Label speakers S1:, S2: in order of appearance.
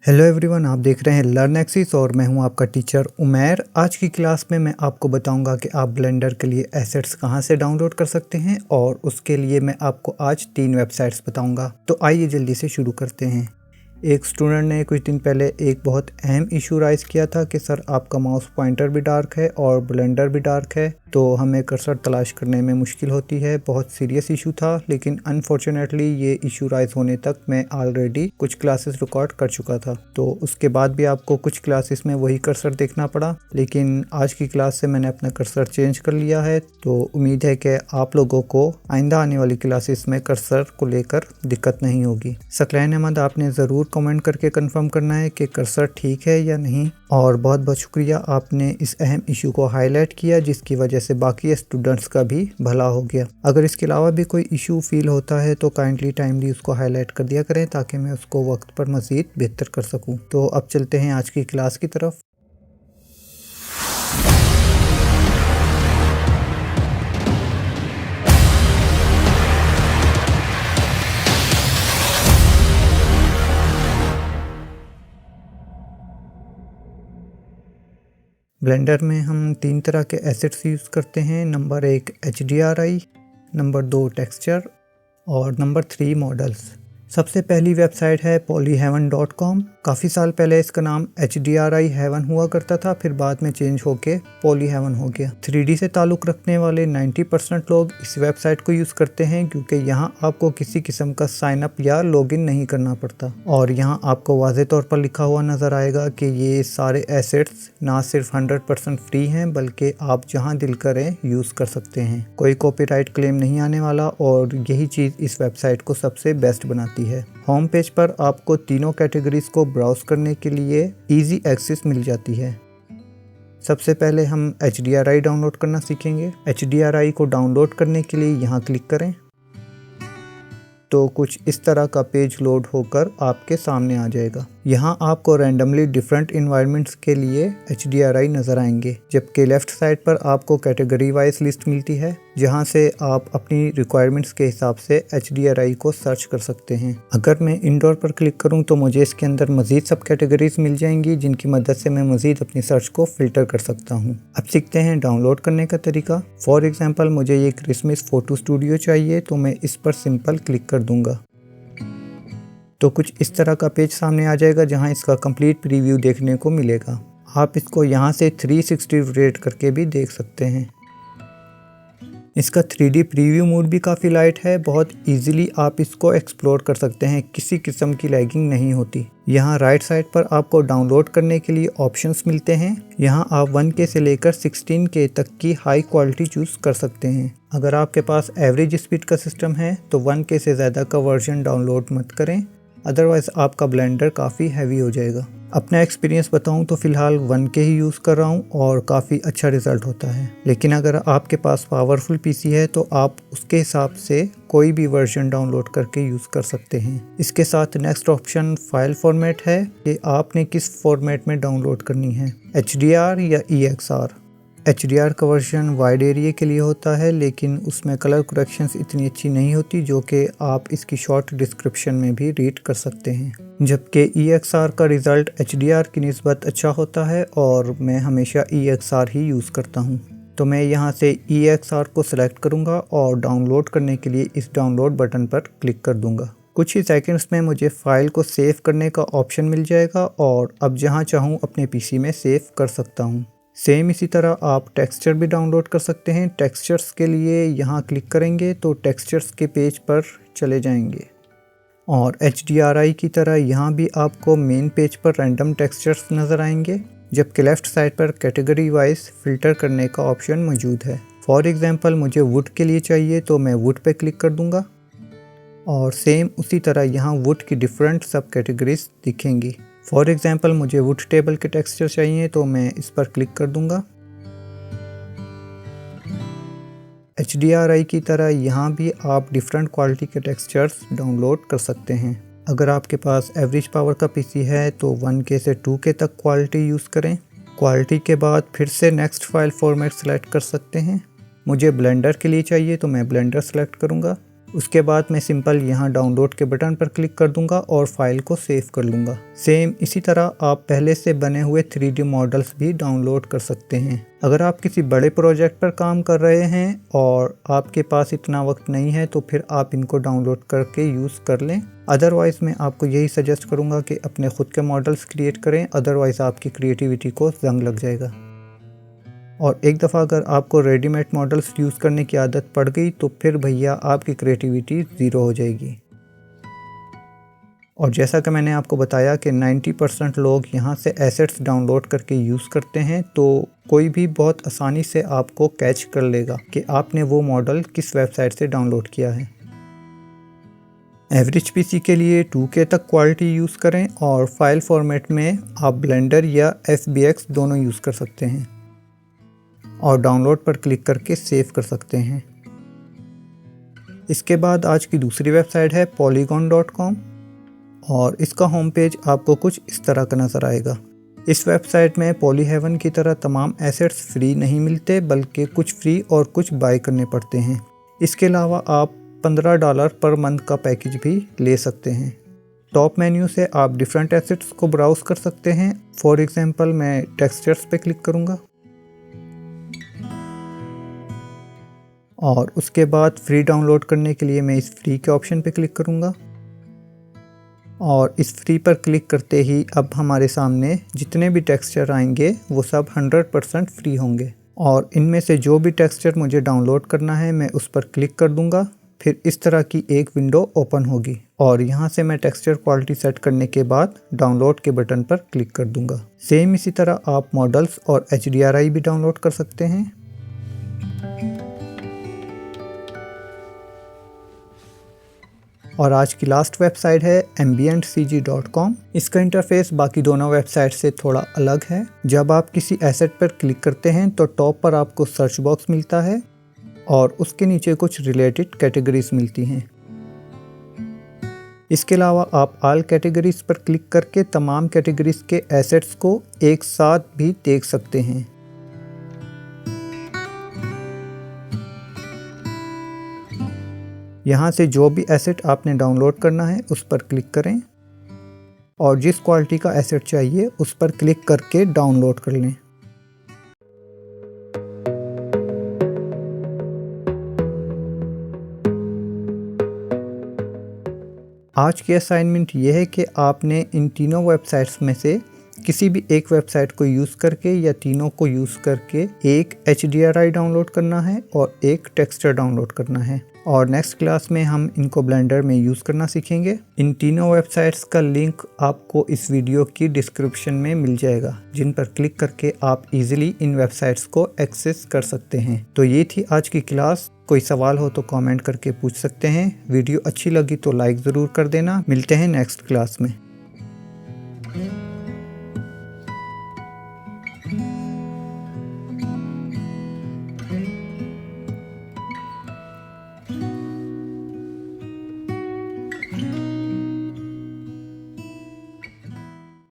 S1: Hello everyone, आप देख रहे हैं लर्न एक्सिस और मैं हूं आपका टीचर उमैर। आज की क्लास में मैं आपको बताऊंगा कि आप ब्लेंडर के लिए एसेट्स कहां से डाउनलोड कर सकते हैं और उसके लिए मैं आपको आज 3 वेबसाइट्स बताऊंगा। तो आइए जल्दी से शुरू करते हैं। एक स्टूडेंट ने कुछ दिन पहले एक बहुत अहम इशू राइज किया था कि सर आपका माउस पॉइंटर भी डार्क है और ब्लेंडर भी डार्क है, तो हमें कर्सर तलाश करने में मुश्किल होती है। बहुत सीरियस इशू था, लेकिन अनफॉर्चुनेटली ये इशू राइज होने तक मैं ऑलरेडी कुछ क्लासेस रिकॉर्ड कर चुका था, तो उसके बाद भी आपको कुछ क्लासेस में वही कर्सर देखना पड़ा। लेकिन आज की क्लास से मैंने अपना कर्सर चेंज कर लिया है, तो उम्मीद है कि आप लोगों को आइंदा आने वाली क्लासेस में कर्सर को लेकर दिक्कत नहीं होगी। सकलैन अहमद, आपने ज़रूर कमेंट करके कंफर्म करना है कि कर्सर ठीक है या नहीं। और बहुत बहुत शुक्रिया, आपने इस अहम इशू को हाईलाइट किया जिसकी वजह से बाकी स्टूडेंट्स का भी भला हो गया। अगर इसके अलावा भी कोई इशू फील होता है तो काइंडली टाइमली उसको हाईलाइट कर दिया करें ताकि मैं उसको वक्त पर मज़ीद बेहतर कर सकूं। तो अब चलते हैं आज की क्लास की तरफ। ब्लेंडर में हम 3 तरह के एसेट्स यूज़ करते हैं। नंबर 1 HDRI, नंबर 2 टेक्सचर और नंबर 3 मॉडल्स। सबसे पहली वेबसाइट है polyheaven.com। काफ़ी साल पहले इसका नाम HDRI हेवन हुआ करता था, फिर बाद में चेंज होके polyheaven हो गया। 3D से ताल्लुक़ रखने वाले 90% लोग इस वेबसाइट को यूज़ करते हैं क्योंकि यहाँ आपको किसी किस्म का साइन अप या लॉगिन नहीं करना पड़ता। और यहाँ आपको वाज़े तौर पर लिखा हुआ नज़र आएगा कि ये सारे एसेट्स ना सिर्फ 100% फ्री हैं, बल्कि आप जहाँ दिल करें यूज़ कर सकते हैं। कोई कॉपीराइट क्लेम नहीं आने वाला और यही चीज़ इस वेबसाइट को सबसे बेस्ट बनाती है। होम पेज पर आपको तीनों कैटेगरीज को ब्राउज करने के लिए इजी एक्सेस मिल जाती है। सबसे पहले हम HDRI डाउनलोड करना सीखेंगे। HDRI को डाउनलोड करने के लिए यहाँ क्लिक करें तो कुछ इस तरह का पेज लोड होकर आपके सामने आ जाएगा। यहाँ आपको रैंडमली डिफरेंट इन्वायरमेंट्स के लिए HDRI नज़र आएंगे, जबकि लेफ्ट साइड पर आपको कैटेगरी वाइज लिस्ट मिलती है जहाँ से आप अपनी रिक्वायरमेंट्स के हिसाब से HDRI को सर्च कर सकते हैं। अगर मैं इंडोर पर क्लिक करूँ तो मुझे इसके अंदर मज़ीद सब कैटेगरीज मिल जाएंगी जिनकी मदद से मैं मज़ीद अपनी सर्च को फ़िल्टर कर सकता हूँ। अब सीखते हैं डाउनलोड करने का तरीका। फॉर एग्जाम्पल, मुझे ये क्रिसमस फ़ोटो स्टूडियो चाहिए, तो मैं इस पर सिंपल क्लिक कर दूंगा तो कुछ इस तरह का पेज सामने आ जाएगा जहां इसका कंप्लीट प्रीव्यू देखने को मिलेगा। आप इसको यहां से 360 रोटेट करके भी देख सकते हैं। इसका 3D प्रीव्यू मोड भी काफ़ी लाइट है, बहुत इजीली आप इसको एक्सप्लोर कर सकते हैं, किसी किस्म की लैगिंग नहीं होती। यहाँ राइट साइड पर आपको डाउनलोड करने के लिए ऑप्शंस मिलते हैं। यहाँ आप 1K से लेकर 16K तक की हाई क्वालिटी चूज़ कर सकते हैं। अगर आपके पास एवरेज स्पीड का सिस्टम है तो 1K से ज़्यादा का वर्जन डाउनलोड मत करें, अदरवाइज़ आपका ब्लेंडर काफ़ी हैवी हो जाएगा। अपना एक्सपीरियंस बताऊं तो फ़िलहाल 1K ही यूज़ कर रहा हूं और काफ़ी अच्छा रिज़ल्ट होता है। लेकिन अगर आपके पास पावरफुल पीसी है तो आप उसके हिसाब से कोई भी वर्जन डाउनलोड करके यूज़ कर सकते हैं। इसके साथ नेक्स्ट ऑप्शन फाइल फॉर्मेट है कि आपने किस फॉर्मेट में डाउनलोड करनी है, HDR या EXR। HDR का वर्जन वाइड एरिया के लिए होता है, लेकिन उसमें कलर करेक्शंस इतनी अच्छी नहीं होती जो कि आप इसकी शॉर्ट डिस्क्रिप्शन में भी रीड कर सकते हैं। जबकि EXR का रिज़ल्ट HDR की निस्बत अच्छा होता है और मैं हमेशा EXR ही यूज़ करता हूँ। तो मैं यहाँ से EXR को सिलेक्ट करूँगा और डाउनलोड करने के लिए इस डाउनलोड बटन पर क्लिक कर दूँगा। कुछ ही सेकंड्स में मुझे फ़ाइल को सेव करने का ऑप्शन मिल जाएगा और अब जहाँ चाहूँ अपने PC में सेव कर सकता हूँ। सेम इसी तरह आप टेक्सचर भी डाउनलोड कर सकते हैं। टेक्सचर्स के लिए यहाँ क्लिक करेंगे तो टेक्सचर्स के पेज पर चले जाएंगे और HDRI की तरह यहाँ भी आपको मेन पेज पर रैंडम टेक्सचर्स नज़र आएंगे, जबकि लेफ़्ट साइड पर कैटेगरी वाइज फ़िल्टर करने का ऑप्शन मौजूद है। फॉर एग्ज़ाम्पल, मुझे वुड के लिए चाहिए तो मैं वुड पे क्लिक कर दूँगा और सेम उसी तरह यहाँ वुड की डिफरेंट सब कैटेगरीज दिखेंगी। फॉर एग्ज़ाम्पल, मुझे वुड टेबल के टेक्सचर चाहिए तो मैं इस पर क्लिक कर दूंगा। HDRI की तरह यहाँ भी आप डिफरेंट क्वालिटी के टेक्सचर्स डाउनलोड कर सकते हैं। अगर आपके पास एवरेज पावर का PC है तो 1K से 2K तक क्वालिटी यूज़ करें। क्वालिटी के बाद फिर से नेक्स्ट फाइल फॉर्मेट सेलेक्ट कर सकते हैं। मुझे ब्लेंडर के लिए चाहिए तो मैं ब्लेंडर सेलेक्ट करूँगा। उसके बाद मैं सिंपल यहाँ डाउनलोड के बटन पर क्लिक कर दूंगा और फाइल को सेव कर लूँगा। सेम इसी तरह आप पहले से बने हुए 3D मॉडल्स भी डाउनलोड कर सकते हैं। अगर आप किसी बड़े प्रोजेक्ट पर काम कर रहे हैं और आपके पास इतना वक्त नहीं है तो फिर आप इनको डाउनलोड करके यूज़ कर लें। अदरवाइज़ मैं आपको यही सजेस्ट करूँगा कि अपने खुद के मॉडल्स क्रिएट करें, अदरवाइज़ आपकी क्रिएटिविटी को जंग लग जाएगा। और एक दफ़ा अगर आपको रेडीमेड मॉडल्स यूज़ करने की आदत पड़ गई तो फिर भैया आपकी क्रिएटिविटी ज़ीरो हो जाएगी। और जैसा कि मैंने आपको बताया कि 90% लोग यहाँ से एसेट्स डाउनलोड करके यूज़ करते हैं, तो कोई भी बहुत आसानी से आपको कैच कर लेगा कि आपने वो मॉडल किस वेबसाइट से डाउनलोड किया है। एवरेज पीसी के लिए 2K तक क्वालिटी यूज़ करें और फाइल फॉर्मेट में आप ब्लेंडर या FBX दोनों यूज़ कर सकते हैं और डाउनलोड पर क्लिक करके सेव कर सकते हैं। इसके बाद आज की दूसरी वेबसाइट है polygon.com और इसका होम पेज आपको कुछ इस तरह का नज़र आएगा। इस वेबसाइट में पॉलीहेवन की तरह तमाम एसेट्स फ्री नहीं मिलते, बल्कि कुछ फ्री और कुछ बाय करने पड़ते हैं। इसके अलावा आप $15 पर मंथ का पैकेज भी ले सकते हैं। टॉप मेन्यू से आप डिफरेंट एसेट्स को ब्राउज कर सकते हैं। फॉर एग्जांपल मैं टेक्सचर्स पे क्लिक करूँगा और उसके बाद फ्री डाउनलोड करने के लिए मैं इस फ्री के ऑप्शन पे क्लिक करूँगा और इस फ्री पर क्लिक करते ही अब हमारे सामने जितने भी टेक्सचर आएंगे वो सब 100% फ्री होंगे और इनमें से जो भी टेक्सचर मुझे डाउनलोड करना है मैं उस पर क्लिक कर दूँगा। फिर इस तरह की एक विंडो ओपन होगी और यहाँ से मैं टेक्सचर क्वालिटी सेट करने के बाद डाउनलोड के बटन पर क्लिक कर दूँगा। सेम इसी तरह आप मॉडल्स और HDRI भी डाउनलोड कर सकते हैं। और आज की लास्ट वेबसाइट है ambientcg.com। इसका इंटरफेस बाकी दोनों वेबसाइट से थोड़ा अलग है। जब आप किसी एसेट पर क्लिक करते हैं तो टॉप पर आपको सर्च बॉक्स मिलता है और उसके नीचे कुछ रिलेटेड कैटेगरीज मिलती हैं। इसके अलावा आप ऑल कैटेगरीज पर क्लिक करके तमाम कैटेगरीज के एसेट्स को एक साथ भी देख सकते हैं। यहाँ से जो भी एसेट आपने डाउनलोड करना है उस पर क्लिक करें और जिस क्वालिटी का एसेट चाहिए उस पर क्लिक करके डाउनलोड कर लें। आज की असाइनमेंट ये है कि आपने इन तीनों वेबसाइट्स में से किसी भी एक वेबसाइट को यूज़ करके या तीनों को यूज़ करके एक HDRI डाउनलोड करना है और एक टेक्सचर डाउनलोड करना है और नेक्स्ट क्लास में हम इनको ब्लेंडर में यूज़ करना सीखेंगे। इन तीनों वेबसाइट्स का लिंक आपको इस वीडियो की डिस्क्रिप्शन में मिल जाएगा, जिन पर क्लिक करके आप इजीली इन वेबसाइट्स को एक्सेस कर सकते हैं। तो ये थी आज की क्लास। कोई सवाल हो तो कमेंट करके पूछ सकते हैं। वीडियो अच्छी लगी तो लाइक ज़रूर कर देना। मिलते हैं नेक्स्ट क्लास में।